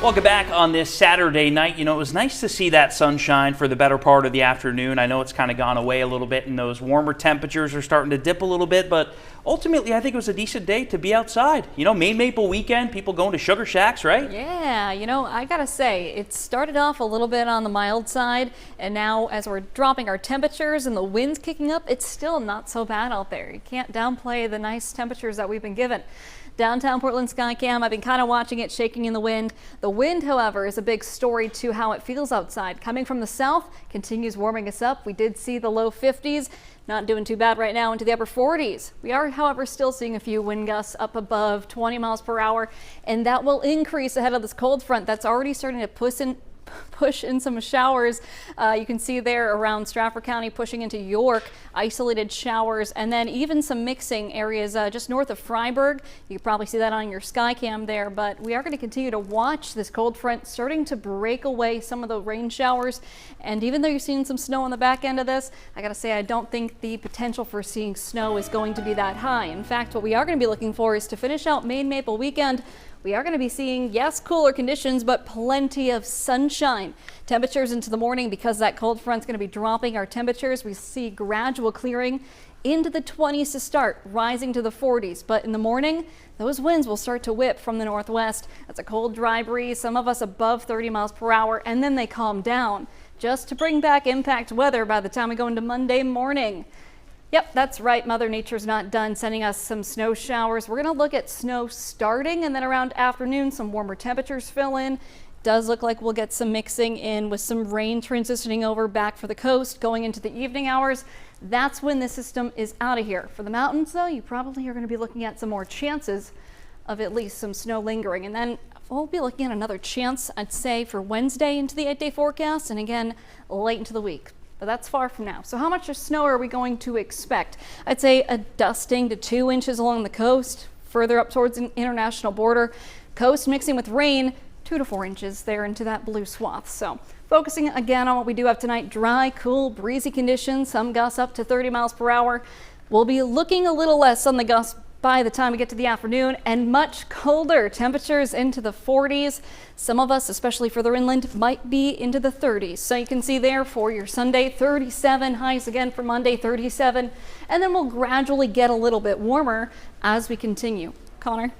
Welcome back on this Saturday night. You know, it was nice to see that sunshine for the better part of the afternoon. I know it's kind of gone away a little bit and those warmer temperatures are starting to dip a little bit, but ultimately I think it was a decent day to be outside. You know, Maine Maple weekend, people going to sugar shacks, right? Yeah, you know, I gotta say, it started off a little bit on the mild side, and now as we're dropping our temperatures and the wind's kicking up, it's still not so bad out there. You can't downplay the nice temperatures that we've been given. Downtown Portland Skycam, I've been kind of watching it shaking in the wind. The wind, however, is a big story to how it feels outside. Coming from the south, continues warming us up. We did see the low 50s, not doing too bad right now, into the upper 40s. We are, however, still seeing a few wind gusts up above 20 miles per hour, and that will increase ahead of this cold front that's already starting to push in some showers. You can see there around Stratford County, pushing into York, isolated showers, and then even some mixing areas just north of Freiburg. You can probably see that on your Skycam there, but we are going to continue to watch this cold front starting to break away some of the rain showers. And even though you're seeing some snow on the back end of this, I gotta say, I don't think the potential for seeing snow is going to be that high. In fact, what we are going to be looking for is to finish out Maine Maple weekend. We are going to be seeing, yes, cooler conditions, but plenty of sunshine. Temperatures into the morning, because that cold front's going to be dropping our temperatures. We see gradual clearing into the 20s to start, rising to the 40s. But in the morning, those winds will start to whip from the northwest. That's a cold, dry breeze, some of us above 30 miles per hour, and then they calm down just to bring back impact weather by the time we go into Monday morning. Yep, that's right. Mother Nature's not done sending us some snow showers. We're going to look at snow starting, and then around afternoon, some warmer temperatures fill in. Does look like we'll get some mixing in with some rain transitioning over back for the coast going into the evening hours. That's when the system is out of here. For the mountains, though, you probably are going to be looking at some more chances of at least some snow lingering. And then we'll be looking at another chance, I'd say, for Wednesday into the 8-day forecast, and again, late into the week. But that's far from now. So how much of snow are we going to expect? I'd say a dusting to 2 inches along the coast, further up towards the international border. Coast mixing with rain, 2 to 4 inches there into that blue swath. So focusing again on what we do have tonight, dry, cool, breezy conditions, some gusts up to 30 miles per hour. We'll be looking a little less on the gusts by the time we get to the afternoon, and much colder temperatures into the 40s. Some of us, especially further inland, might be into the 30s. So you can see there for your Sunday, 37, highs again for Monday, 37, and then we'll gradually get a little bit warmer as we continue. Connor?